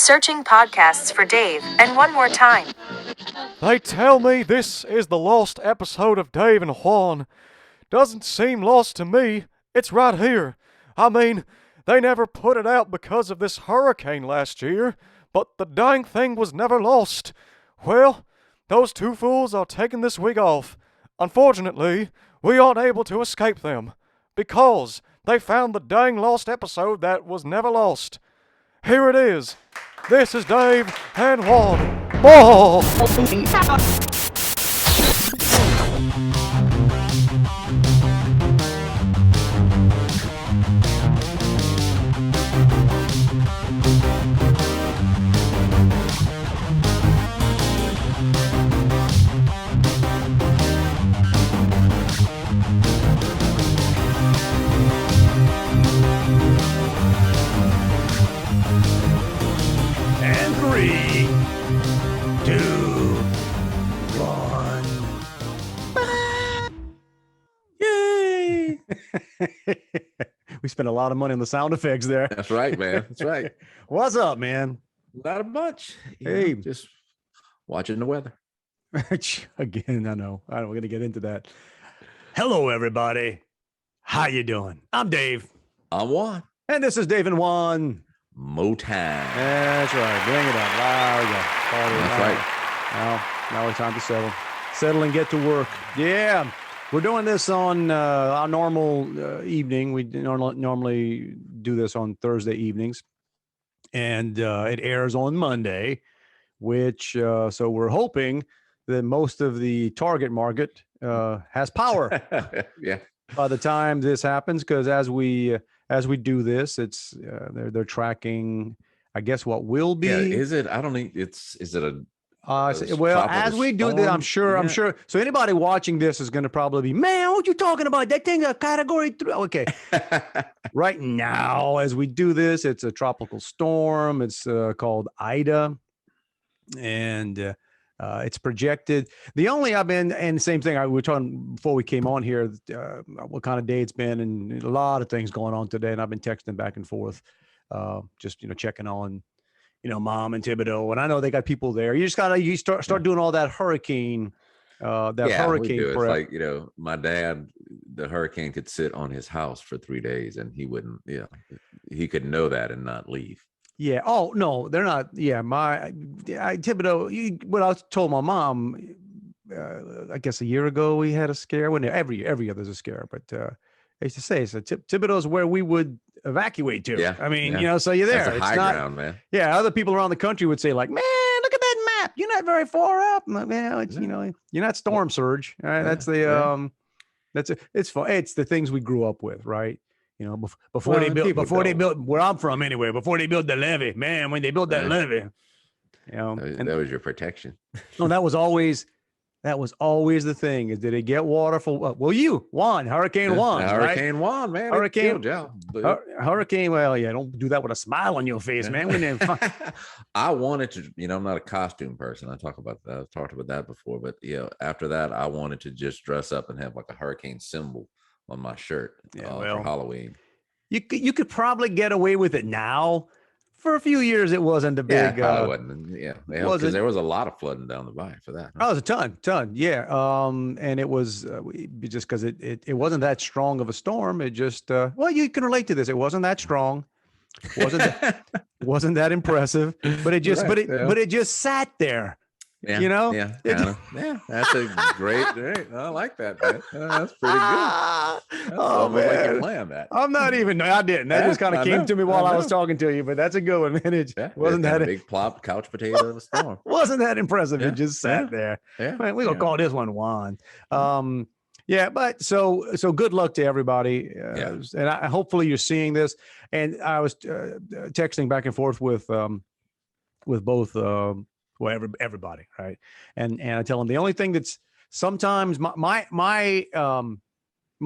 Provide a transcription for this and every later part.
Searching podcasts for Dave, and one more time. They tell me this is the lost episode of Dave and Juan. Doesn't seem lost to me. It's right here. I mean, they never put it out because of this hurricane last year, but the dang thing was never lost. Well, those two fools are taking this week off. Unfortunately, we aren't able to escape them, because they found the dang lost episode that was never lost. Here it is. This is Dave and Juan. Oh! And 3, 2, 1. Yay! We spent a lot of money on the sound effects there. That's right, man. That's right. What's up, man? Not much. Hey. Just watching the weather. Again, I know. We're going to get into that. Hello, everybody. How you doing? I'm Dave. I'm Juan. And this is Dave and Juan. Motown. That's right. Bring it up. There we go. That's right. Now it's time to settle and get to work. Yeah. We're doing this on our normal evening. We normally do this on Thursday evenings. And it airs on Monday, which so we're hoping that most of the target market has power. Yeah. By the time this happens, because as we do this, it's they're tracking, I guess, what will be. Yeah, is it? I don't think is it a well, as we do this, I'm sure. So anybody watching this is going to probably be, man, what you talking about? That thing, a category 3. Okay. Right now, as we do this, it's a tropical storm. It's called Ida. And it's projected. The only I've been, and same thing, we were talking before we came on here, what kind of day it's been, and a lot of things going on today. And I've been texting back and forth, just, checking on, Mom and Thibodeau. And I know they got people there. You just you start doing all that hurricane, hurricane prep. It's like, my dad, the hurricane could sit on his house for 3 days and he wouldn't, he could know that and not leave. Yeah. Oh no, they're not. Yeah. Thibodeau. What I told my mom, I guess a year ago, we had a scare. When every year there's a scare, but I used to say, so Thibodeau is where we would evacuate to. Yeah. I mean, so you're there. That's a high ground, man. Yeah. Other people around the country would say, like, man, look at that map. You're not very far up. I'm like, well, it's you're not storm surge. All right. That's the it's fun. It's the things we grew up with, right? Before they built where I'm from anyway, before they built the levee, man, when they built that levee, that was your protection. No, that was always the thing, is did it get water for, Juan, Hurricane Juan, Hurricane Juan, man. Hurricane. Well, yeah, don't do that with a smile on your face, man. I wanted to, I'm not a costume person. I've talked about that before, but after that, I wanted to just dress up and have like a hurricane symbol on my shirt for Halloween. You could probably get away with it now. For a few years, it wasn't a big. Yeah, wasn't. Yeah, because there was a lot of flooding down the bay for that. Oh, it was a ton. Yeah. And it was just because it wasn't that strong of a storm. It just you can relate to this. It wasn't that strong. Wasn't that impressive. But it just but it just sat there. Yeah, yeah, that's a great. I like that, man. That's pretty good. Man, you plan that. I didn't. That just kind of came to me while I was talking to you. But that's a good one, man. It wasn't that a big plop couch potato of a storm. Wasn't that impressive? It just sat there. Yeah, man, we're gonna call this one Juan. But so good luck to everybody. And hopefully you're seeing this. And I was texting back and forth with both. Everybody, right? And I tell them the only thing that's sometimes my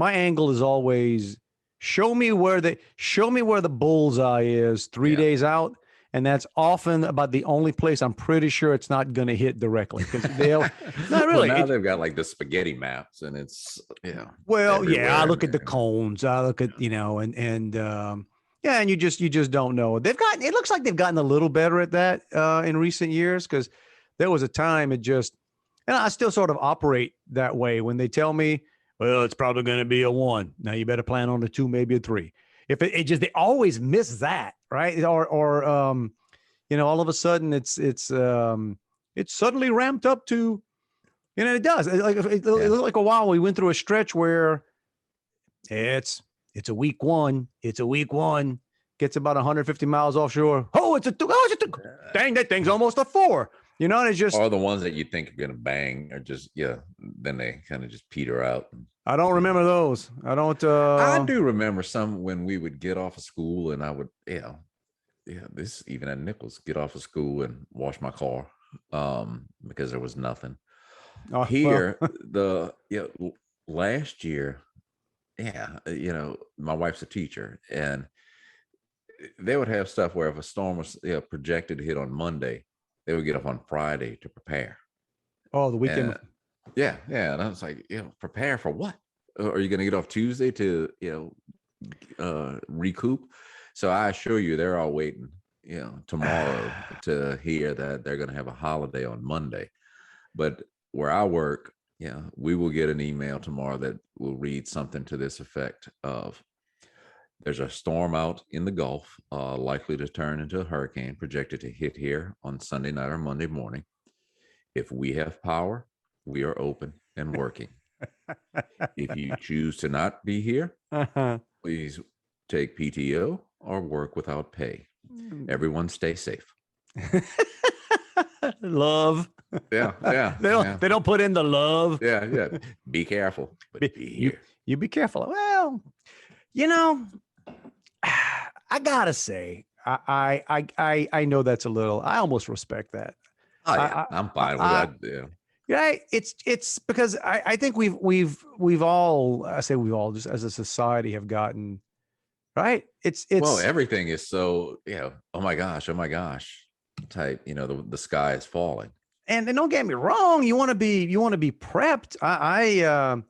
angle is always show me where the bullseye is 3 days out, And that's often about the only place I'm pretty sure it's not going to hit directly, because they'll not really. Well, now they've got like the spaghetti maps, and it's Well, yeah, I look at the cones. I look at, and Yeah, and you just don't know. It looks like they've gotten a little better at that in recent years, because there was a time and I still sort of operate that way when they tell me, well, it's probably going to be a 1. Now you better plan on a 2, maybe a 3. If it just, they always miss that, right? Or all of a sudden it's suddenly ramped up to, it does. It looked like a while we went through a stretch where it's a week 1. It's a week 1. Gets about 150 miles offshore. Oh, it's a 2. Oh, it's a 2. Dang, that thing's almost a 4. And it's just. Or the ones that you think are going to bang are just, then they kind of just peter out. I don't remember those. I don't. I do remember some when we would get off of school and I would, this even at Nichols, get off of school and wash my car because there was nothing. Here, last year, my wife's a teacher, and they would have stuff where if a storm was projected to hit on Monday, they would get up on Friday to prepare. Oh, the weekend. And I was like, prepare for what? Are you going to get off Tuesday to recoup? So I assure you, they're all waiting tomorrow to hear that they're going to have a holiday on Monday. But where I work, we will get an email tomorrow that will read something to this effect of, there's a storm out in the Gulf, likely to turn into a hurricane, projected to hit here on Sunday night or Monday morning. If we have power, we are open and working. If you choose to not be here, please take PTO or work without pay. Everyone stay safe. Love. Yeah. They don't put in the love. Yeah. Be careful. But be here. You be careful. Well, I gotta say, I know that's a little. I almost respect that. Oh yeah, I'm fine with that. Yeah. Yeah, it's because I think we've all, I say we've all, just as a society, have gotten right. It's well, everything is so oh my gosh type. The sky is falling. And don't get me wrong, you want to be prepped. But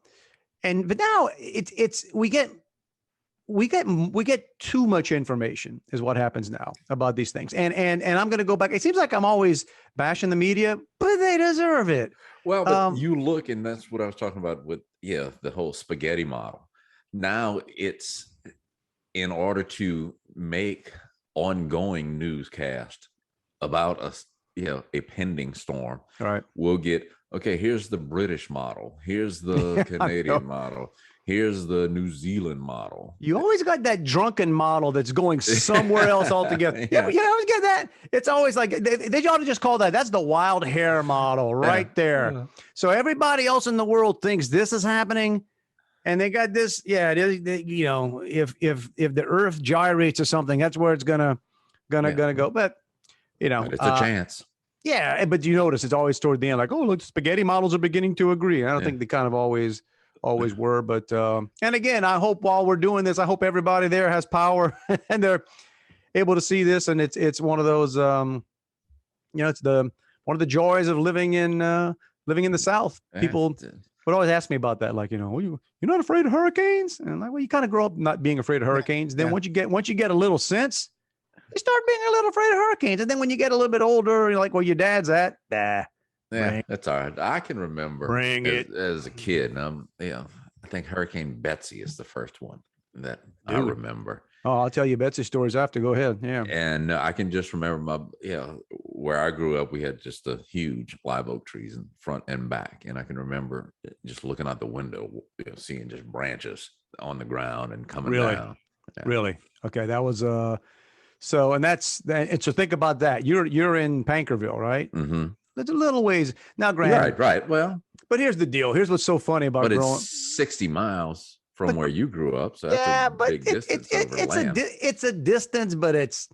now it's we get too much information is what happens now about these things. And I'm going to go back. It seems like I'm always bashing the media, but they deserve it. Well, but you look, and that's what I was talking about with, the whole spaghetti model. Now it's in order to make ongoing newscast about a pending storm. All right. We'll get, okay, here's the British model. Here's the Canadian model. Here's the New Zealand model. You always got that drunken model that's going somewhere else altogether. You always get that. It's always like, they ought to just call that's the wild hair model right there. Yeah. So everybody else in the world thinks this is happening. And they got this. Yeah. If the earth gyrates or something, that's where it's gonna go. But, but it's a chance. Yeah. But you notice it's always toward the end, like, oh, look, spaghetti models are beginning to agree. I don't think they kind of always were, but and again, I hope while we're doing this, I hope everybody there has power and they're able to see this, and it's one of those it's one of the joys of living in the South. People would always ask me about that, like, you're not afraid of hurricanes? And I'm like, well, you kind of grow up not being afraid of hurricanes. Then once you get a little sense, you start being a little afraid of hurricanes. And then when you get a little bit older, you're like, well, your dad's at Yeah, that's all right. I can remember as a kid. I think Hurricane Betsy is the first one that I remember. Oh, I'll tell you Betsy stories after. Go ahead. Yeah. And I can just remember where I grew up, we had just a huge live oak trees in front and back. And I can remember just looking out the window, seeing just branches on the ground and coming down. Yeah. Really? Okay. That was, so, and that's that. And so think about that. You're in Pankerville, right? Mm-hmm. There's a little ways now, granted. Right. Well, but here's the deal. Here's what's so funny about growing. It's 60 miles from where you grew up, so that's a big distance over land. It's a distance, but it's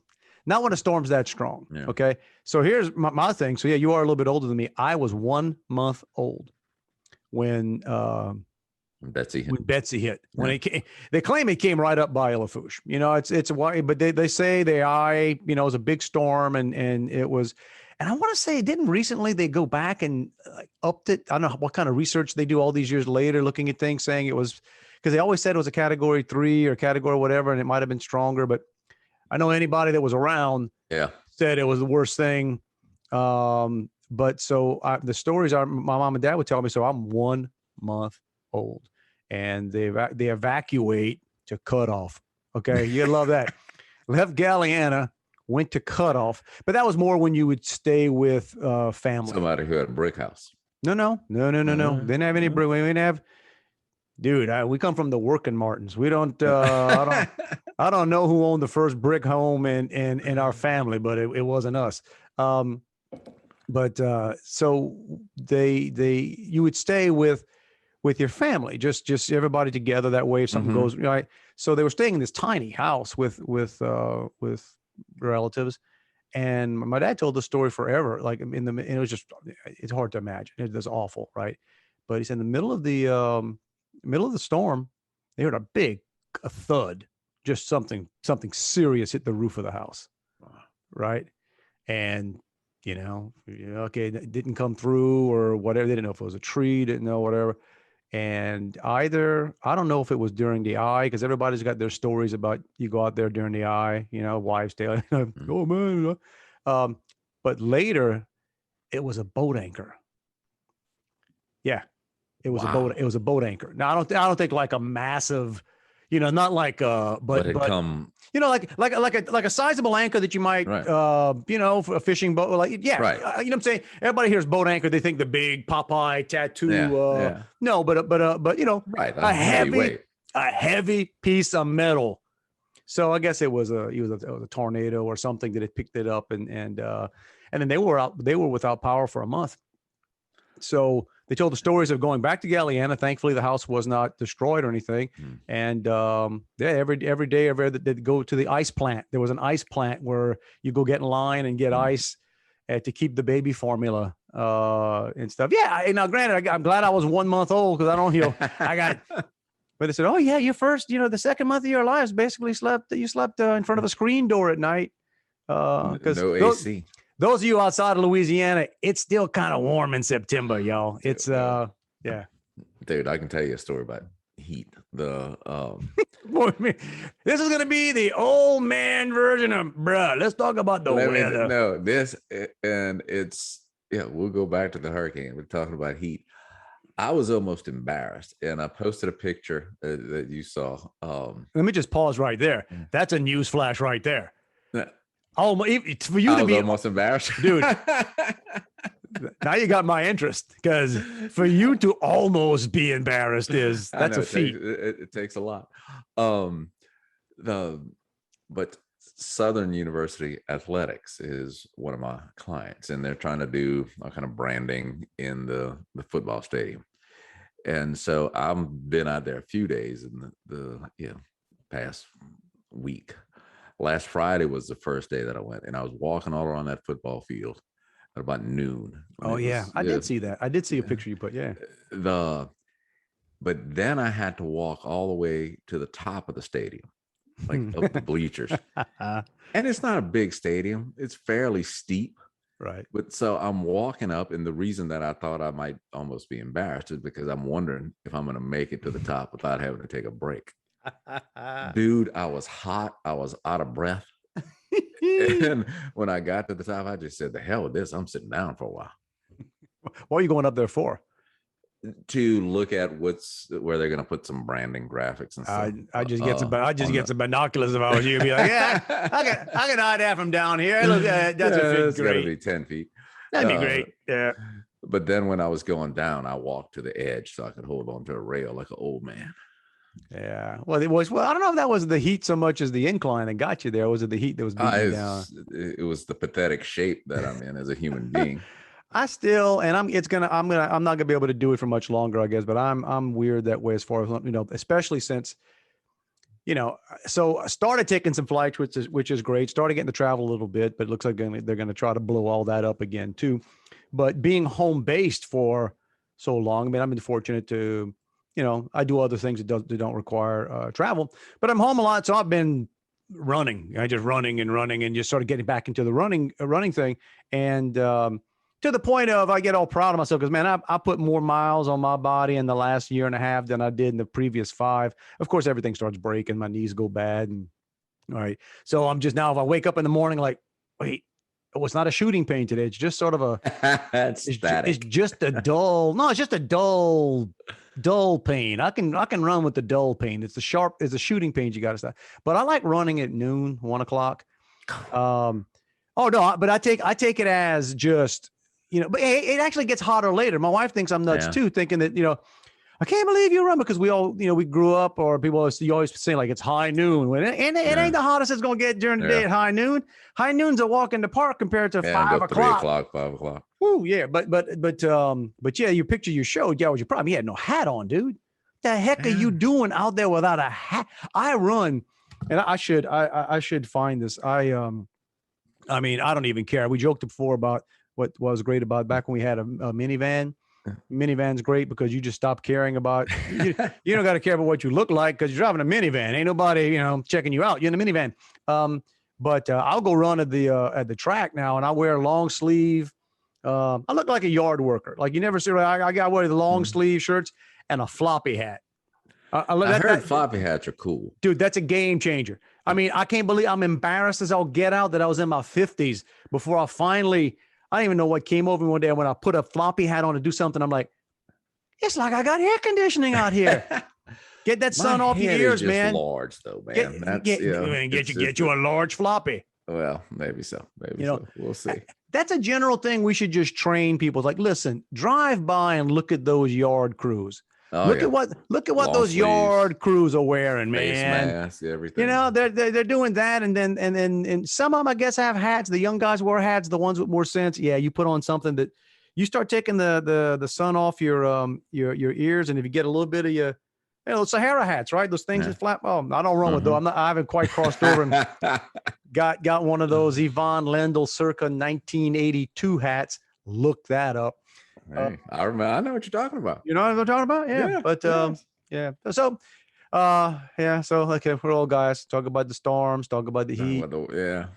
not when a storm's that strong. Yeah. Okay, so here's my thing. So you are a little bit older than me. I was 1 month old when Betsy hit. When Betsy hit. When it came, they claim it came right up by Lafourche. It's why, but they say it was a big storm, and it was. And I want to say, didn't recently they go back and upped it? I don't know what kind of research they do all these years later, looking at things, saying it was, because they always said it was a category 3 or category whatever, and it might have been stronger. But I know anybody that was around said it was the worst thing. But so the stories my mom and dad would tell me, so I'm 1 month old and they evacuate to Cutoff. Okay. You love that. Left Galliano, went to Cutoff, but that was more when you would stay with family. Somebody who had a brick house. No. Didn't have any brick. We didn't have, dude, we come from the working Martins. We don't, I don't know who owned the first brick home in our family, but it wasn't us. So you would stay with your family, just everybody together. That way, if something goes right. So they were staying in this tiny house with relatives, and my dad told the story forever. Like it was just, it's hard to imagine. It was awful, right? But he said in the middle of the storm, they heard a thud, just something serious hit the roof of the house, right? And okay, it didn't come through or whatever. They didn't know if it was a tree, didn't know whatever. And I don't know if it was during the eye, because everybody's got their stories about you go out there during the eye, wives' tale. Oh man. But later it was a boat anchor. Yeah. It was a boat anchor. Now I don't think like a massive, not like but like a sizable anchor that you might for a fishing boat, like right. You know what I'm saying? Everybody hears boat anchor, they think the big Popeye tattoo. No, but right, a heavy piece of metal. So I guess it was a tornado or something that had picked it up, and then they were without power for a month. So they told the stories of going back to Galliano. Thankfully, the house was not destroyed or anything. And every day they'd go to the ice plant. There was an ice plant where you go get in line and get ice to keep the baby formula and stuff. Yeah. Now, granted, I'm glad I was 1 month old, because I don't, but they said, oh yeah, your first, the second month of your lives basically you slept in front of a screen door at night. Because no AC. Those of you outside of Louisiana, it's still kind of warm in September, y'all. It's yeah. Dude, I can tell you a story about heat. This is gonna be the old man version of bruh. Let's talk about the weather. No, we'll go back to the hurricane. We're talking about heat. I was almost embarrassed, and I posted a picture that you saw. Let me just pause right there. That's a news flash right there. Oh, for you to be almost embarrassed, dude. Now you got my interest, because for you to almost be embarrassed that's a feat. It takes a lot. But Southern University Athletics is one of my clients, and they're trying to do a kind of branding in the football stadium. And so I've been out there a few days in the past week. Last Friday was the first day that I went, and I was walking all around that football field at about noon. Oh yeah, I did see that. I did see a picture you put. Yeah. But then I had to walk all the way to the top of the stadium, like up the bleachers. And it's not a big stadium; it's fairly steep. Right. But so I'm walking up, and the reason that I thought I might almost be embarrassed is because I'm wondering if I'm going to make it to the top without having to take a break. Dude, I was hot. I was out of breath. And when I got to the top, I just said, the hell with this. I'm sitting down for a while. What are you going up there for? To look at where they're going to put some branding graphics and stuff. I just get some binoculars if I was you. Be like, yeah, I can hide that from down here. Look, that's it's got to be 10 feet. That'd be great. Yeah. But then when I was going down, I walked to the edge so I could hold on to a rail like an old man. Yeah. Well, it was. Well, I don't know if that was the heat so much as the incline that got you there. Was it the heat that was beating you down? It was the pathetic shape that I'm in as a human being. I'm not gonna be able to do it for much longer, I guess. But I'm weird that way as far as especially since, so I started taking some flights, which is great. Started getting to travel a little bit, but it looks like they're gonna try to blow all that up again too. But being home based for so long, I mean, I've been fortunate to. I do other things that don't require travel, but I'm home a lot. So I've been running, just running and just sort of getting back into the running thing. And to the point of, I get all proud of myself because, man, I put more miles on my body in the last year and a half than I did in the previous 5. Of course, everything starts breaking. My knees go bad and All right. So I'm just now, if I wake up in the morning, like, wait, oh, it's not a shooting pain today. It's just sort of a, it's just a dull. No, it's just a dull pain. I can run with the dull pain. It's the shooting pains you got to stop. But I like running at noon, 1 o'clock. Oh no, but I take it as just, but it actually gets hotter later. My wife thinks I'm nuts too, thinking that, I can't believe you run, because we all, we grew up, or people you always say like it's high noon, and it ain't the hottest it's going to get during the day at high noon. High noon's a walk in the park compared to 5 o'clock. 3 o'clock, 5 o'clock. Ooh, yeah. But yeah, your picture you showed, was your problem. You had no hat on, dude. The heck are you doing out there without a hat? I run, and I should find this. I mean, I don't even care. We joked before about what was great about back when we had a minivan. Minivan's great because you just stop caring about, you don't got to care about what you look like because you're driving a minivan. Ain't nobody, checking you out. You're in a minivan. But I'll go run at the track now, and I wear long sleeve. I look like a yard worker. Like you never see, I got wear the long sleeve shirts and a floppy hat. I heard floppy hats are cool. Dude, that's a game changer. I mean, I can't believe, I'm embarrassed as I'll get out that I was in my 50s before I don't even know what came over me one day when I put a floppy hat on to do something. I'm like, it's like I got air conditioning out here. Get that sun off your ears, man. Large though, man. Get you a large floppy. Well, maybe so. So. We'll see. That's a general thing we should just train people. Like, listen, drive by and look at those yard crews. Look at what long those sleeves, yard crews are wearing, man. Face mask, everything. They're doing that, and then some of them, I guess, have hats. The young guys wear hats. The ones with more sense, you put on something that you start taking the sun off your ears, and if you get a little bit of your Sahara hats, right? Those things that flap. Oh, I don't run with those. I haven't quite crossed over and got one of those Yvonne Lendl circa 1982 hats. Look that up. Hey, I remember. I know what you're talking about. You know what I'm talking about? Yeah. But yeah. So, So okay, we're all guys. Talk about the storms. Talk about the heat. The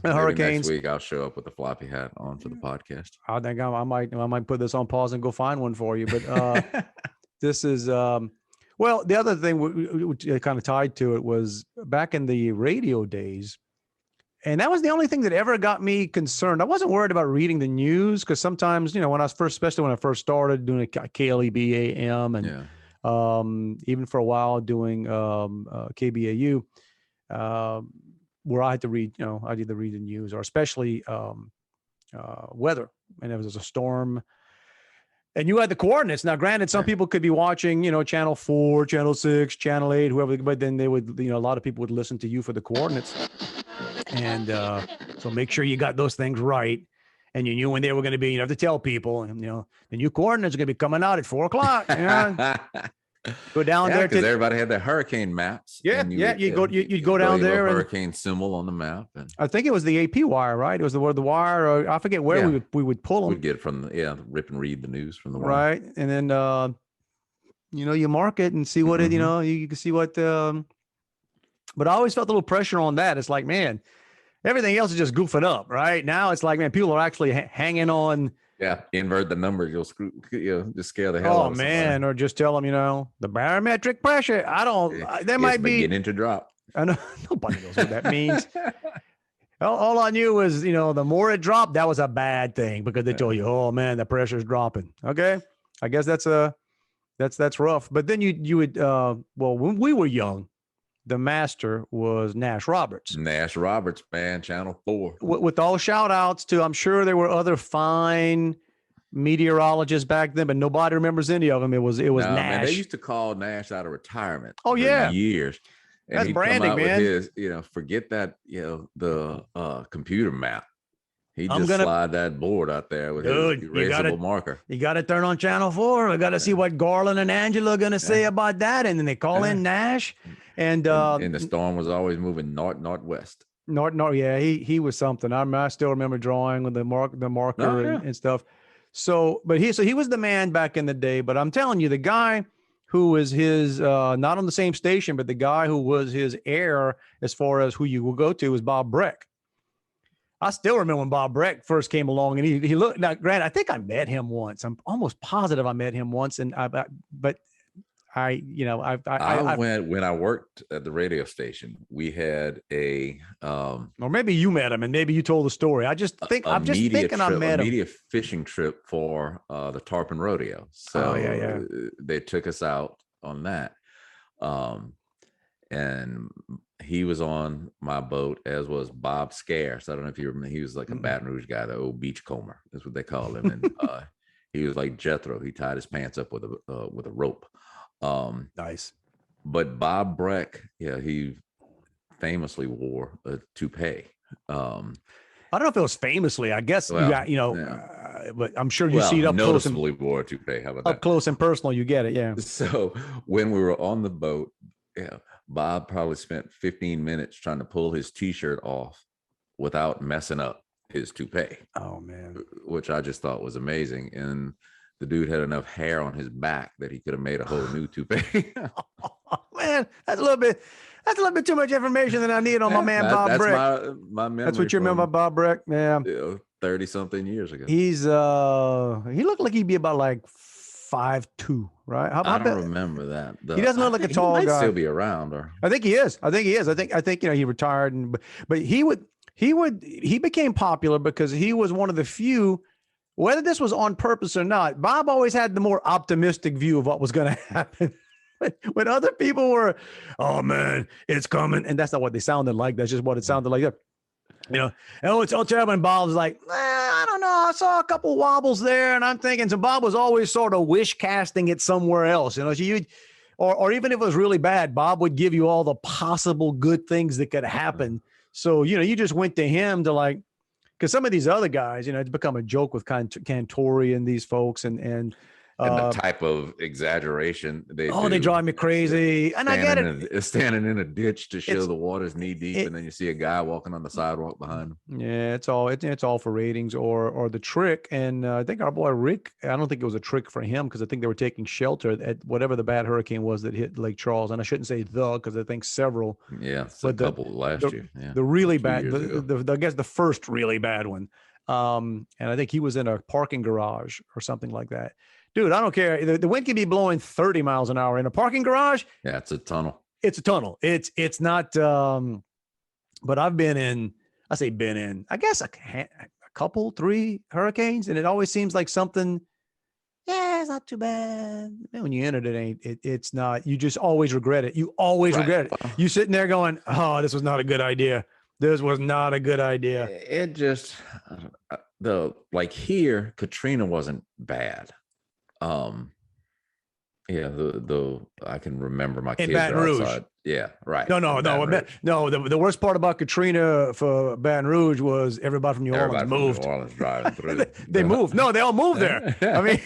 hurricanes. Next week I'll show up with a floppy hat on for the podcast. I think I might put this on pause and go find one for you. But this is well, the other thing which kind of tied to it was back in the radio days. And that was the only thing that ever got me concerned. I wasn't worried about reading the news because sometimes, especially when I first started doing a KLEB AM and even for a while doing KBAU, where I had to read, I'd either read the news or especially weather. And there was a storm. And you had the coordinates. Now, granted, some people could be watching, Channel 4, Channel 6, Channel 8, whoever, but then they would, a lot of people would listen to you for the coordinates. And so make sure you got those things right. And you knew when they were going to be, you have to tell people, and, the new coordinates are going to be coming out at 4 o'clock. Go down there. Because everybody had their hurricane maps. You'd go down there. Hurricane symbol on the map. And I think it was the AP wire, right? It was the wire, or I forget where we would pull them. We'd get it from rip and read the news from the wire. Right. And then, you mark it and see what it, you can see what, but I always felt a little pressure on that. It's like, man, everything else is just goofing up, right? Now it's like, man, people are actually hanging on. Yeah, invert the numbers. You'll just scare the hell out of somebody. Oh, man, or just tell them, the barometric pressure. I don't, there might be. Beginning to drop. I know, nobody knows what that means. All I knew was, the more it dropped, that was a bad thing because they told you, oh, man, the pressure's dropping. Okay, I guess that's rough. But then you would, when we were young, the master was Nash Roberts. Nash Roberts, man, Channel 4. With all shout outs to, I'm sure there were other fine meteorologists back then, but nobody remembers any of them. It was Nash. Man, they used to call Nash out of retirement. Oh, yeah. Years. And that's branding, man. With his, forget that, the computer map. He just slide that board out there with his erasable marker. You got to turn on Channel 4. We got to see what Garland and Angela are going to say about that. And then they call in Nash. And the storm was always moving northwest. Yeah, he was something. I still remember drawing with the marker and stuff. So, but he was the man back in the day. But I'm telling you, the guy who was his not on the same station, but the guy who was his heir as far as who you will go to was Bob Breck. I still remember when Bob Breck first came along, and he looked. Now, granted, I think I met him once. I'm almost positive I met him once, but I went when I worked at the radio station. We had or maybe you met him and maybe you told the story. I'm just thinking I met him. A media fishing trip for the Tarpon Rodeo. So they took us out on that. And he was on my boat, as was Bob Scarce. I don't know if you remember. He was like a Baton Rouge guy, the old beachcomber. That's what they call him. And he was like Jethro. He tied his pants up with a rope. Nice. But Bob Breck, he famously wore a toupee. I don't know if it was famously. I guess but I'm sure you see it up noticeably wore a toupee. How about that? Up close and personal, you get it. Yeah. So when we were on the boat, Bob probably spent 15 minutes trying to pull his t-shirt off without messing up his toupee. Oh man. Which I just thought was amazing. And the dude had enough hair on his back that he could have made a whole new toupee. Man, that's a little bit too much information than I need on my man Bob Breck. That's my memory. That's what you remember about Bob Breck? Yeah. 30 something years ago. He's he looked like he'd be about like 5'2", right? I don't remember that. He doesn't look like a tall guy. He might still be around, or I think he is. I think he retired, but he became popular because he was one of the few. Whether this was on purpose or not, Bob always had the more optimistic view of what was going to happen. When other people were, oh man, it's coming, and that's not what they sounded like. That's just what it sounded like. It's all terrible. And Bob's like, I don't know. I saw a couple wobbles there, and I'm thinking. So Bob was always sort of wish casting it somewhere else. So or even if it was really bad, Bob would give you all the possible good things that could happen. So you just went to him to like, because some of these other guys, it's become a joke with Cantori and these folks, and the type of exaggeration they drive me crazy. And I get it. Standing in a ditch to show the water's knee deep, and then you see a guy walking on the sidewalk behind him. Yeah, it's all for ratings or the trick. And I think our boy Rick, I don't think it was a trick for him because I think they were taking shelter at whatever the bad hurricane was that hit Lake Charles. And I shouldn't say because I think several. Yeah, a couple last year. Yeah, the really bad, I guess the first really bad one. And I think he was in a parking garage or something like that. Dude, I don't care. The wind can be blowing 30 miles an hour in a parking garage. Yeah, it's a tunnel. It's a tunnel. It's not. But I've been in. I guess a couple, 3 hurricanes, and it always seems like something. Yeah, it's not too bad. And when you enter it, it's not. You just always regret it. You always regret it. You sitting there going, "Oh, this was not a good idea. This was not a good idea." It just here, Katrina wasn't bad. I can remember my kids in Baton Rouge. Outside. Yeah, right. No. The worst part about Katrina for Baton Rouge was everybody from New Orleans moved. New Orleans driving through. They moved. No, they all moved there. I mean,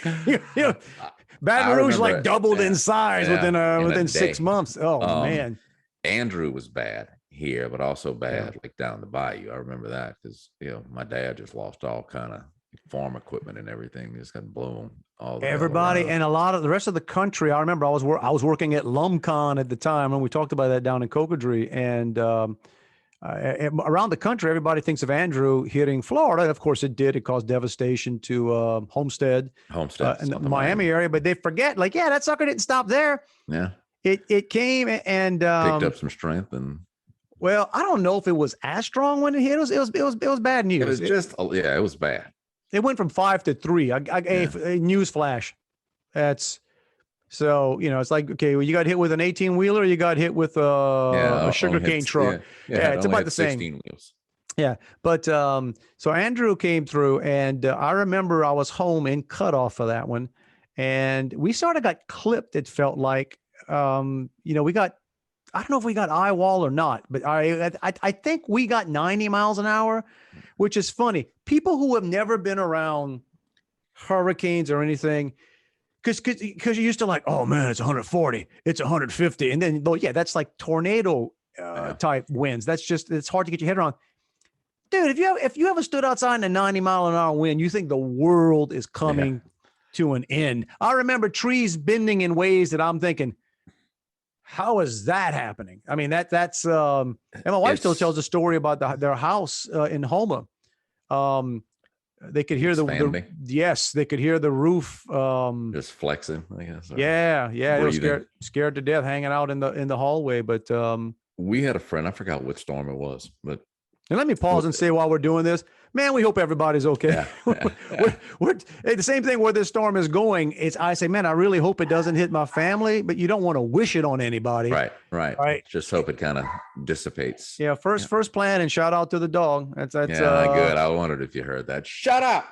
Baton Rouge like doubled in size within 6 months. Oh man. Andrew was bad here, but also bad like down the bayou. I remember that because my dad just lost all kind of farm equipment and everything. Just got blown all the everybody and a lot of the rest of the country. I remember I was working at LumCon at the time, and we talked about that down in Cocodrie, and around the country everybody thinks of Andrew hitting Florida. Of course it did. It caused devastation to Homestead in the Miami area, but they forget that sucker didn't stop there. Yeah, it came and picked up some strength. And well, I don't know if it was as strong when it hit. It was bad news. It was it was bad. It went from 5 to 3. I gave a news flash. That's so, it's like, okay, well, you got hit with an 18-wheeler, you got hit with a sugarcane truck. Yeah, it's about the same. 16 wheels. Yeah. But so Andrew came through, and I remember I was home in cutoff for that one. And we sort of got clipped, it felt like. We got, I don't know if we got eye wall or not, but I think we got 90 miles an hour, which is funny. People who have never been around hurricanes or anything, because you're used to like, oh man, it's 140, it's 150, and then that's like tornado type winds. It's hard to get your head around. Dude, if you ever stood outside in a 90 mile an hour wind, you think the world is coming to an end. I remember trees bending in ways that I'm thinking, how is that happening? I mean, that's and my wife still tells a story about their house in Houma. they could hear yes, they could hear the roof. Just flexing, I guess. Yeah. They were scared to death hanging out in the hallway. But we had a friend, I forgot what storm it was, but. And let me pause and say while we're doing this, man, we hope everybody's okay. Yeah. we're the same thing where this storm is going. I say, man, I really hope it doesn't hit my family, but you don't want to wish it on anybody. Right. Just hope it kind of dissipates. Yeah. First plan, and shout out to the dog. That's good. I wondered if you heard that. Shut up.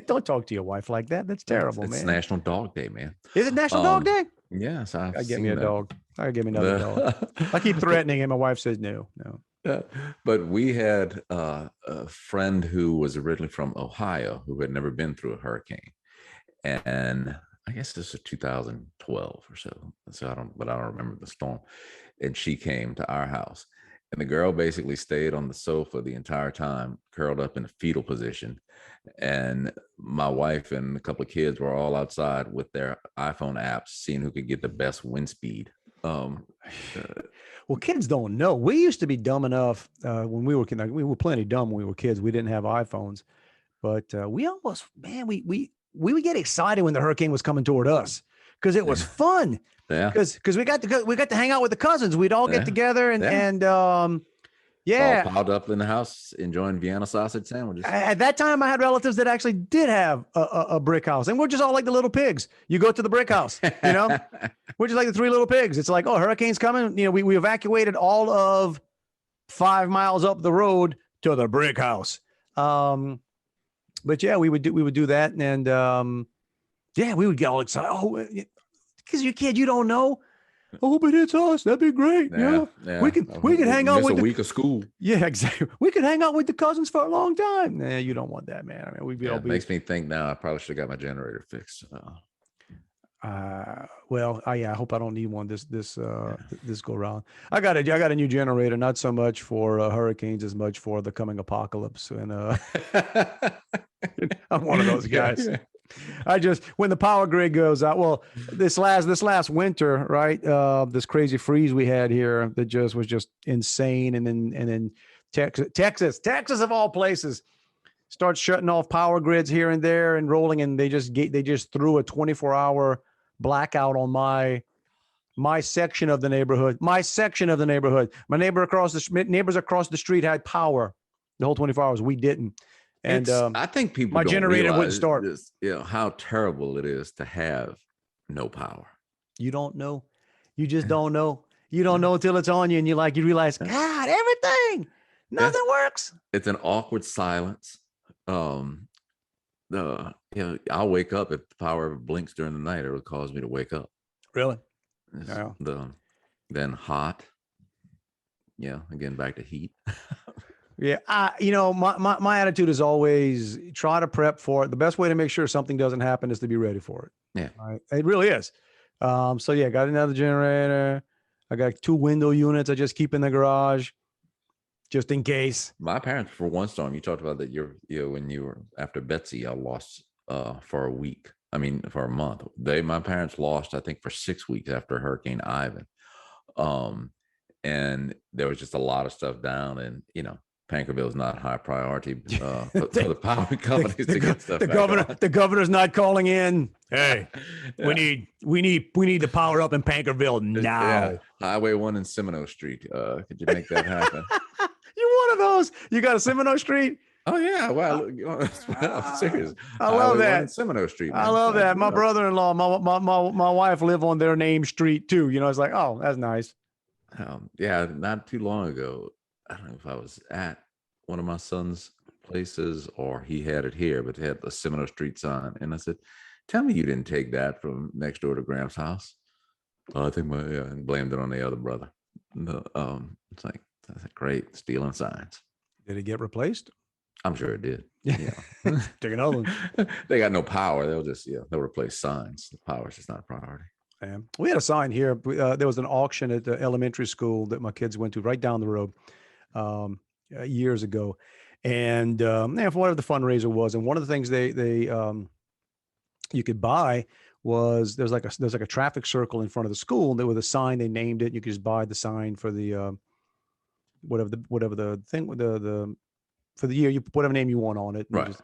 Don't talk to your wife like that. That's terrible, man. It's National Dog Day, man. Is it National Dog Day? Yes. I get me a dog. I get me another dog. I keep threatening, and my wife says no. But we had a friend who was originally from Ohio who had never been through a hurricane, and I guess this was 2012 or so. I don't remember the storm. And she came to our house, and the girl basically stayed on the sofa the entire time, curled up in a fetal position. And my wife and a couple of kids were all outside with their iPhone apps, seeing who could get the best wind speed. Well, kids don't know. We used to be dumb enough when we were kids. We were plenty dumb when we were kids. We didn't have iPhones, but we almost, man, we would get excited when the hurricane was coming toward us because it was fun. Yeah, because we got to hang out with the cousins. We'd all get together and all piled up in the house enjoying Vienna sausage sandwiches. At that time, I had relatives that actually did have a brick house, and we're just all like the little pigs. You go to the brick house, we're just like the three little pigs. It's like, oh, hurricane's coming. We evacuated all of 5 miles up the road to the brick house. But yeah, we would do that, and we would get all excited. Oh, because you're a kid, you don't know. I hope it hits us. That'd be great. Yeah. We could hang out with a week of school. Yeah, exactly. We could hang out with the cousins for a long time. Nah, you don't want that, man. I mean, it makes me think now I probably should have got my generator fixed. I hope I don't need one this go round. I got a new generator, not so much for hurricanes as much for the coming apocalypse. And I'm one of those guys. When the power grid goes out, well, this last winter, right? This crazy freeze we had here that was just insane. And then Texas of all places starts shutting off power grids here and there and rolling. And they just threw a 24-hour blackout on my section of the neighborhood. My neighbors across the street had power the whole 24 hours. We didn't. And I think people my generator wouldn't start. How terrible it is to have no power. You don't know. You just don't know. You don't know until it's on you, and you realize, God, everything, nothing works. It's an awkward silence. I'll wake up if the power blinks during the night. It will cause me to wake up. Really? Then hot. Yeah, again back to heat. Yeah, my attitude is always try to prep for it. The best way to make sure something doesn't happen is to be ready for it. Yeah, right? It really is. Got another generator. I got 2 window units I just keep in the garage, just in case. My parents, for one storm, you talked about that. When you were after Betsy, I lost for a week. I mean, for a month. My parents lost, I think, for 6 weeks after Hurricane Ivan. And there was just a lot of stuff down, and Pankerville is not high priority for the power companies to get stuff. The governor's not calling in. Hey, we need the power up in Pankerville now. Yeah. Highway 1 and Seminole Street. Could you make that happen? You're one of those. You got a Seminole Street? Oh yeah. Well, I'm serious. I love that. Seminole Street. Man. I love that. My brother-in-law, my wife live on their name street too. It's like, oh, that's nice. Not too long ago. I don't know if I was at one of my son's places or he had it here, but they had the Seminole Street sign. And I said, tell me you didn't take that from next door to Graham's house. Oh, I think and blamed it on the other brother. It's like, that's great, stealing signs. Did it get replaced? I'm sure it did. Yeah. Take another one. They got no power. They'll replace signs. The power's just not a priority. We had a sign here. There was an auction at the elementary school that my kids went to right down the road years ago. And for whatever the fundraiser was. And one of the things they you could buy was there's like a traffic circle in front of the school. There was a sign, they named it. You could just buy the sign for the whatever the thing, the for the year. You put whatever name you want on it. Right.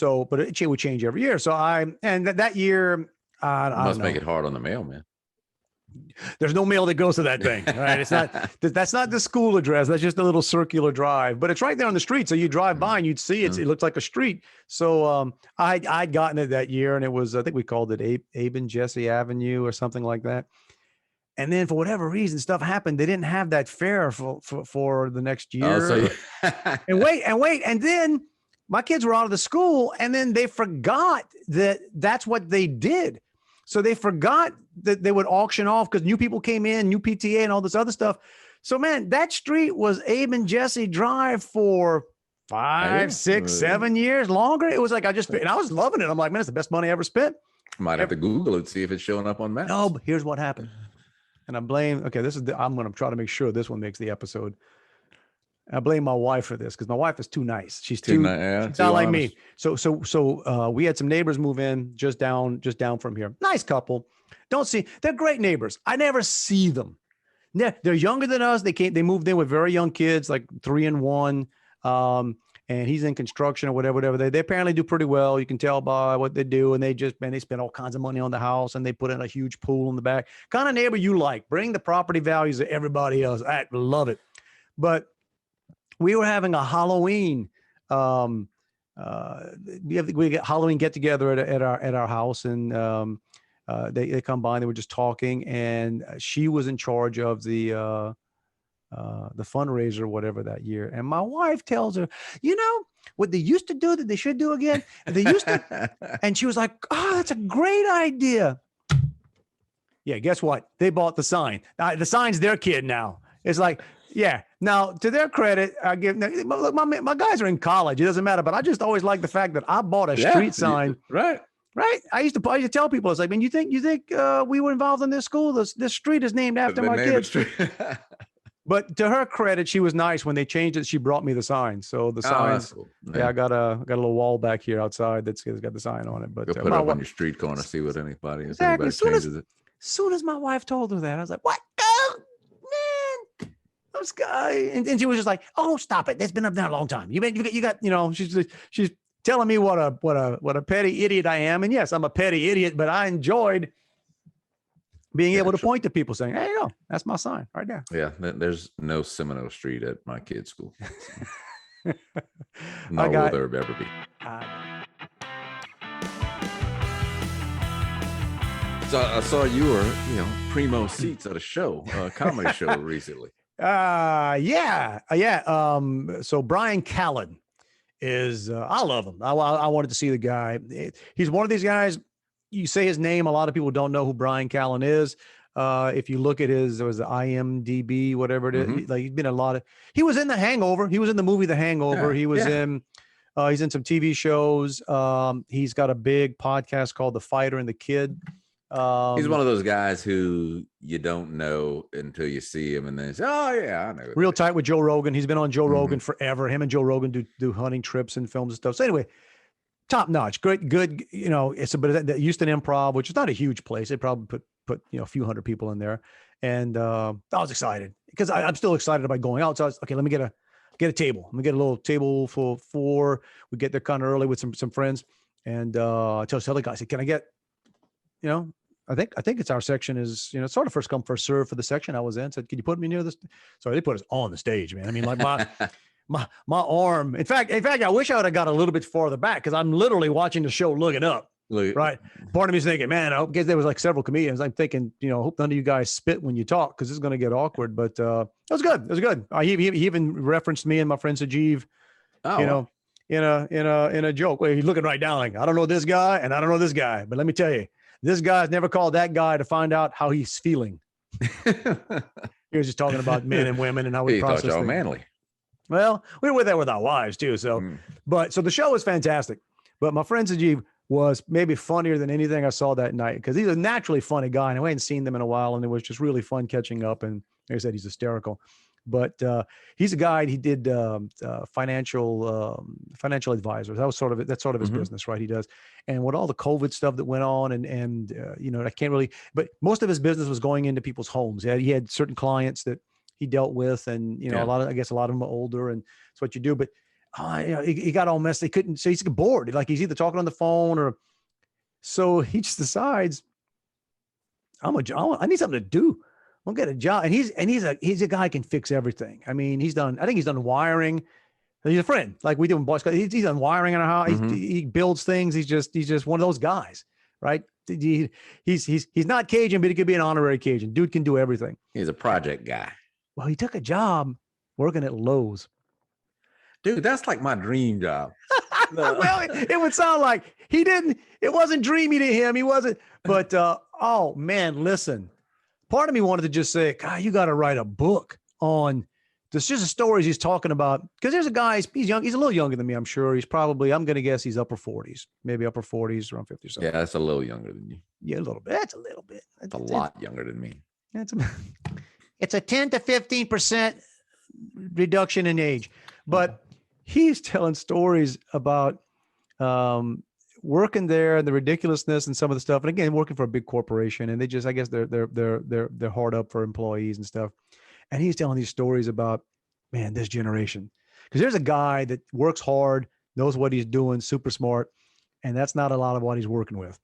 But it would change every year. So that year, I must don't make know. it hard on the mailman. There's no mail that goes to that thing, right? It's not, that's not the school address. That's just a little circular drive, but it's right there on the street. So you drive by and you'd see it. It looks like a street. So I'd gotten it that year, and it was, I think we called it Abe and Jesse Avenue or something like that. And then for whatever reason, stuff happened. They didn't have that fair for the next year. Oh, so and wait. And then my kids were out of the school, and then they forgot that that's what they did. So they forgot that they would auction off because new people came in, new PTA and all this other stuff. So, man, that street was Abe and Jesse Drive for 5, 6, 7 years longer. It was like, and I was loving it. I'm like, man, it's the best money I ever spent. Might have to Google it, see if it's showing up on maps. No, but here's what happened. And I'm going to try to make sure this one makes the episode. I blame my wife for this because my wife is too nice. She's too not like me. So we had some neighbors move in just down from here. Nice couple. They're great neighbors. I never see them. They're younger than us. They moved in with very young kids, like 3 and 1. And he's in construction or whatever. They apparently do pretty well. You can tell by what they do. And they spend all kinds of money on the house, and they put in a huge pool in the back. Kind of neighbor you like. Bring the property values of everybody else. I love it. But we were having a Halloween. We get Halloween get together at our house, and they come by and they were just talking, and she was in charge of the fundraiser or whatever that year. And my wife tells her, what they used to do that they should do again. And they used to, and she was like, "Oh, that's a great idea." Yeah, guess what? They bought the sign. The sign's their kid now. It's like, yeah. Now, to their credit, I give. Look, my guys are in college. It doesn't matter. But I just always like the fact that I bought a street sign. Right. I used to tell people, it's like, man, you think we were involved in this school? This street is named after my kids. But to her credit, she was nice when they changed it. She brought me the sign. So the signs. Cool. Yeah, I got a little wall back here outside that's got the sign on it. But you'll put it up on your street corner, see what anybody is. Exactly. As soon as my wife told her that, I was like, what? Oh, man. This guy. And she was just like, oh, stop it. That's been up there a long time. You got, she's telling me what a petty idiot I am. And yes, I'm a petty idiot, but I enjoyed being able to point to people saying, hey, yo, that's my sign right there. Yeah. There's no Seminole Street at my kid's school. Nor will there ever be. So I saw you were, primo seats at a show, a comedy show recently. Yeah. So Brian Callen is, I love him. I wanted to see the guy. He's one of these guys, you say his name, a lot of people don't know who Brian Callen is. If you look at his, there was the IMDb, whatever it is, like he's been he was in The Hangover. He was in the movie The Hangover. He was in, he's in some TV shows. He's got a big podcast called The Fighter and the Kid. He's one of those guys who you don't know until you see him, and then say, "Oh yeah, I know." Real tight with Joe Rogan. He's been on Joe Rogan forever. Him and Joe Rogan do hunting trips and films and stuff. So anyway, top notch, great, good. It's the Houston Improv, which is not a huge place. They probably put a few hundred people in there, and I was excited because I'm still excited about going out. So I was okay. Let me get a table. Let me get a little table for 4. We get there kind of early with some friends, and I tell the guy, I said, "Can I get?" I think it's our section is, sort of first come, first serve for the section I was in. Said, "Can you put me near this?" So they put us on the stage, man. I mean, like my arm. In fact, I wish I would have got a little bit farther back because I'm literally watching the show looking up. Right. Part of me is thinking, man, I guess there was like several comedians. I'm thinking, hope none of you guys spit when you talk because it's going to get awkward. But it was good. It was good. He even referenced me and my friend Sajeev, in a joke where he's looking right down like, I don't know this guy and I don't know this guy, but let me tell you. This guy's never called that guy to find out how he's feeling. He was just talking about men and women and how we process things. Manly. Well, we were there with our wives too. So, so the show was fantastic. But my friend Sajeev was maybe funnier than anything I saw that night because he's a naturally funny guy, and I hadn't seen them in a while, and it was just really fun catching up. And like I said, he's hysterical. But he's a guy. He did financial advisors. That's sort of his business, right? He does. And with all the COVID stuff that went on, and I can't really. But most of his business was going into people's homes. He had certain clients that he dealt with, and a lot of them are older, and it's what you do. But he got all messed. He couldn't, so he's bored. Like he's either talking on the phone or, so he just decides, I need something to do. I'm gonna get a job. And he's a guy who can fix everything. I mean, I think he's done wiring. He's a friend, like we do in Boy Scouts. He's done wiring in our house. Mm-hmm. He builds things. He's just one of those guys, right? He's not Cajun, but he could be an honorary Cajun. Dude can do everything. He's a project guy. Well, he took a job working at Lowe's. Dude, that's like my dream job. No. Well, it would sound like it wasn't dreamy to him. He wasn't, but oh man, listen. Part of me wanted to just say, God, you got to write a book on this. Just the stories he's talking about. Because there's a guy, he's young. He's a little younger than me, I'm sure. He's probably, I'm going to guess he's upper 40s, maybe upper 40s, around 50 or something. Yeah, that's a little younger than you. Yeah, a little bit. That's a little bit. It's a lot younger than me. It's a 10 to 15% reduction in age. But he's telling stories about working there and the ridiculousness and some of the stuff. And again, working for a big corporation, and they just, I guess they're hard up for employees and stuff. And he's telling these stories about, man, this generation, because there's a guy that works hard, knows what he's doing, super smart. And that's not a lot of what he's working with.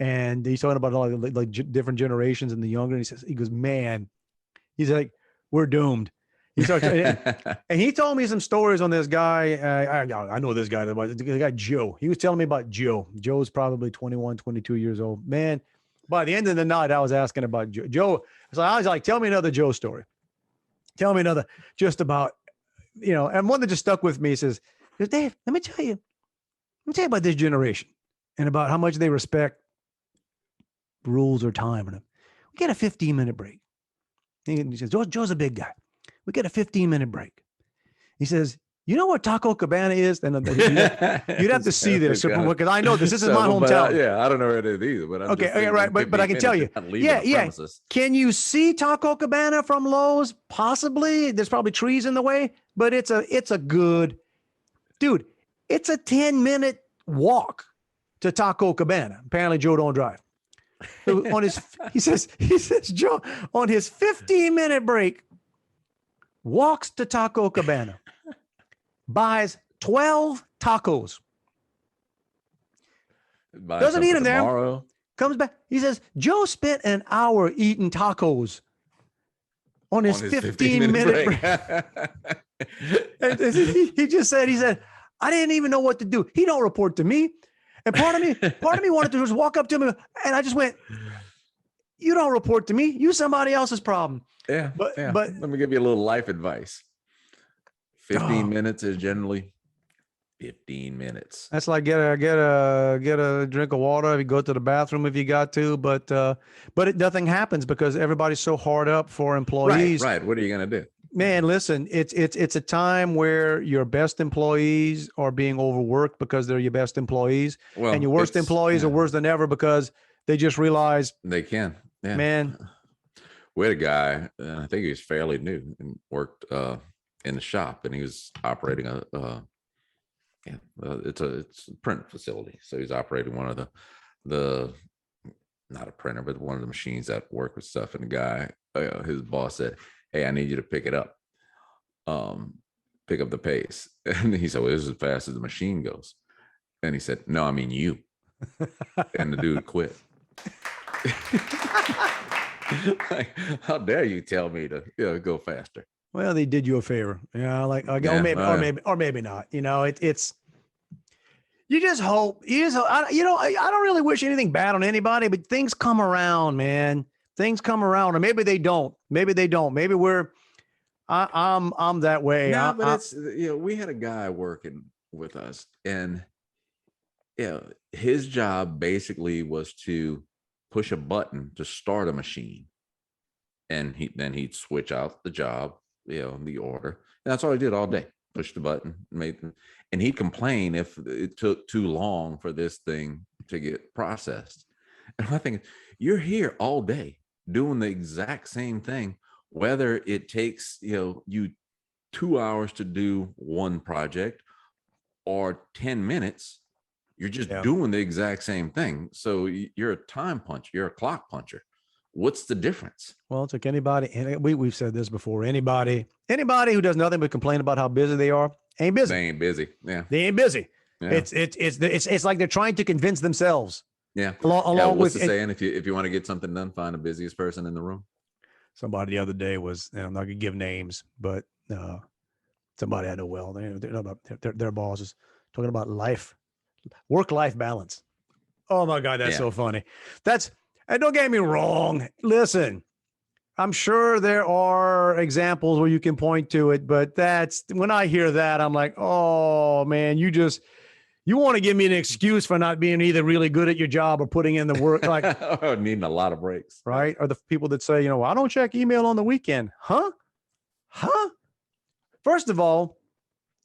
And he's talking about like different generations and the younger. And he goes, man, he's like, we're doomed. He starts, and he told me some stories on this guy. I know this guy, the guy Joe. He was telling me about Joe. Joe's probably 21, 22 years old. Man, by the end of the night, I was asking about Joe. I was like, tell me another Joe story. Tell me another, just about, and one that just stuck with me. He says, Dave, let me tell you about this generation and about how much they respect rules or time. And we get a 15-minute break. He says, Joe's a big guy. We get a 15-minute break. He says, you know what Taco Cabana is? And you'd have to see this because I know this is my hometown. I don't know where it is either. But okay, right. But I can tell you. Yeah. Can you see Taco Cabana from Lowe's? Possibly. There's probably trees in the way, but it's a good, dude. It's a 10-minute walk to Taco Cabana. Apparently, Joe don't drive. He says Joe on his 15-minute break walks to Taco Cabana, buys 12 tacos, doesn't eat them there, comes back. He says, Joe spent an hour eating tacos on his 15-minute break. And he just said, I didn't even know what to do. He don't report to me. And part of me wanted to just walk up to him, and I just went, you don't report to me. You somebody else's problem. Yeah. But let me give you a little life advice. 15 minutes is generally 15 minutes. That's like get a drink of water if you go to the bathroom if you got to, but nothing happens because everybody's so hard up for employees. Right. What are you gonna do? Man, listen, it's a time where your best employees are being overworked because they're your best employees, and your worst employees are worse than ever because they just realize they can. Yeah. Man. We had a guy, I think he was fairly new and worked in the shop, and he was operating it's a print facility. So he's operating one of the not a printer, but one of the machines that work with stuff. And the guy, his boss said, hey, I need you to pick it up. Pick up the pace. And he said, well, this is as fast as the machine goes. And he said, no, I mean you. And the dude quit. Like, how dare you tell me to go faster? Well, they did you a favor, or maybe not. It's you just hope. I don't really wish anything bad on anybody, but things come around, man. Things come around, or maybe they don't. Maybe I'm that way. No, but it's we had a guy working with us, and his job basically was to push a button to start a machine, and he'd switch out the job, the order, and that's all he did all day. Push the button, and he'd complain if it took too long for this thing to get processed. And I think you're here all day doing the exact same thing, whether it takes you 2 hours to do one project or 10 minutes. You're just doing the exact same thing. So you're a time puncher. You're a clock puncher. What's the difference? Well, it's like anybody, and we've said this before, anybody who does nothing but complain about how busy they are, Ain't busy. They ain't busy. Yeah. They ain't busy. Yeah. It's like they're trying to convince themselves. Yeah. Along what's with the saying? If you want to get something done, find the busiest person in the room. Somebody the other day was, I'm not gonna give names, but somebody I know well. Their boss is talking about work-life balance. Oh my God, that's so funny. And don't get me wrong. Listen, I'm sure there are examples where you can point to it, but when I hear that, I'm like, oh man, you want to give me an excuse for not being either really good at your job or putting in the work, like or needing a lot of breaks, right? Or the people that say, I don't check email on the weekend, huh? First of all,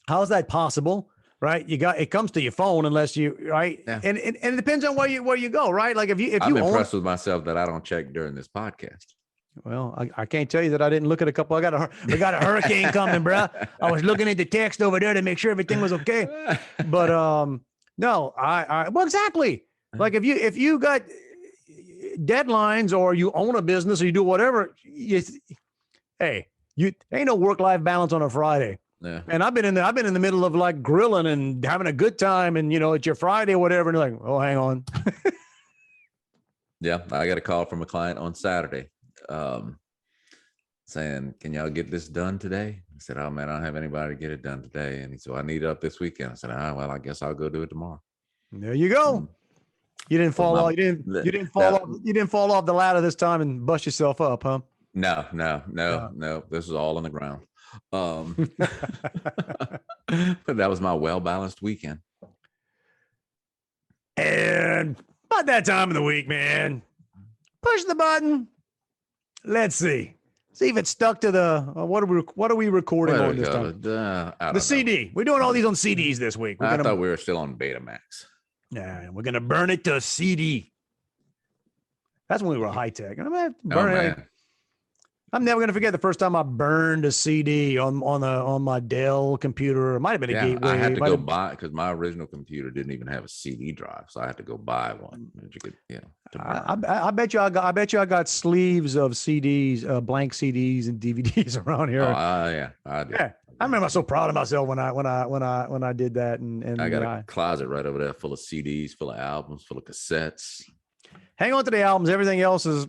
how's that possible? Right? It comes to your phone unless you, right? Yeah. And it depends on where you go, right? Like if I'm impressed with myself that I don't check during this podcast. Well, I can't tell you that I didn't look at a couple. We got a hurricane coming, bro. I was looking at the text over there to make sure everything was okay. But no, well, exactly. Like if you got deadlines or you own a business or you do whatever, ain't no work-life balance on a Friday. Yeah. And I've been in the middle of like grilling and having a good time, and it's your Friday or whatever, and you're like, oh, hang on. Yeah, I got a call from a client on Saturday, saying, "Can y'all get this done today?" I said, "Oh man, I don't have anybody to get it done today." And he said, "I need it up this weekend." I said, "Well, I guess I'll go do it tomorrow." There you go. You didn't fall off. You didn't fall off the ladder this time and bust yourself up, huh? No. This is all on the ground. But that was my well-balanced weekend. And about that time of the week, man, push the button. Let's see if it's stuck to the what are we recording on this time? The CD. We're doing all these on CDs this week. I thought we were still on Betamax. Yeah, we're gonna burn it to CD. That's when we were high tech. I'm gonna burn it. I'm never gonna forget the first time I burned a CD on my Dell computer. It might have been a Gateway. I had to go buy, because my original computer didn't even have a CD drive, so I had to go buy one. I bet you I got sleeves of CDs, blank CDs and DVDs around here. I did. Yeah, I remember I was so proud of myself when I did that. And I got a closet right over there full of CDs, full of albums, full of cassettes. Hang on to the albums. Everything else is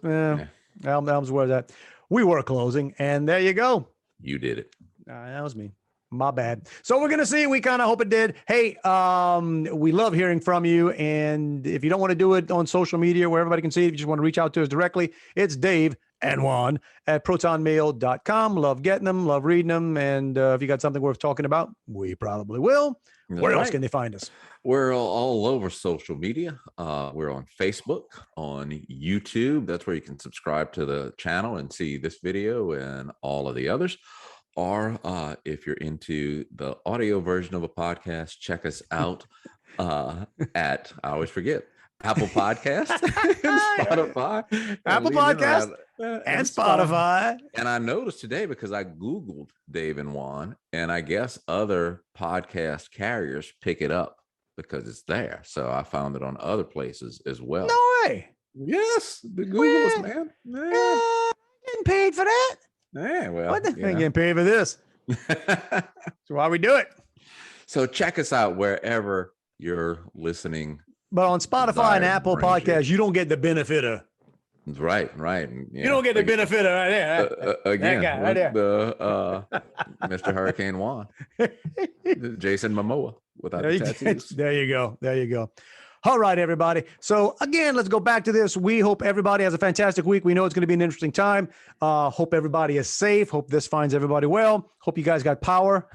albums. Where's that? We were closing, and there you go. You did it. That was me. My bad. So we're going to see. We kind of hope it did. Hey, we love hearing from you. And if you don't want to do it on social media where everybody can see it, if you just want to reach out to us directly, it's Dave and Juan at protonmail.com. Love getting them, love reading them. And if you got something worth talking about, we probably will. Where else can they find us? We're all over social media. We're on Facebook, on YouTube. That's where you can subscribe to the channel and see this video and all of the others. Or if you're into the audio version of a podcast, check us out at, I always forget, Apple Podcast and Spotify. Apple Podcast and Spotify. And I noticed today, because I Googled Dave and Juan, and I guess other podcast carriers pick it up because it's there. So I found it on other places as well. No way. Yes, the Googles, man. Yeah. Getting paid for that? Yeah, well, what the thing getting paid for this? That's why we do it. So check us out wherever you're listening. But on Spotify and Apple Podcasts, you don't get the benefit of. Right. You don't get the benefit of right there. Again, that guy right there. Mr. Hurricane Juan, Jason Momoa without the tattoos. There you go. All right, everybody. So again, let's go back to this. We hope everybody has a fantastic week. We know it's going to be an interesting time. Hope everybody is safe. Hope this finds everybody well. Hope you guys got power,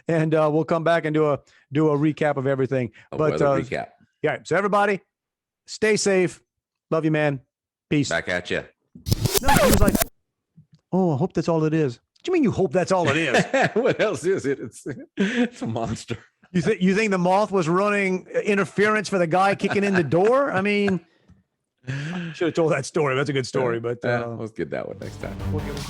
and we'll come back and do a recap of everything. Weather recap. Yeah. So everybody, stay safe. Love you, man. Peace. Back at you. No, he was like, "Oh, I hope that's all it is." What do you mean you hope that's all it is? What else is it? It's a monster. You think the moth was running interference for the guy kicking in the door? I mean, I should have told that story. That's a good story, but let's get that one next time. We'll get it.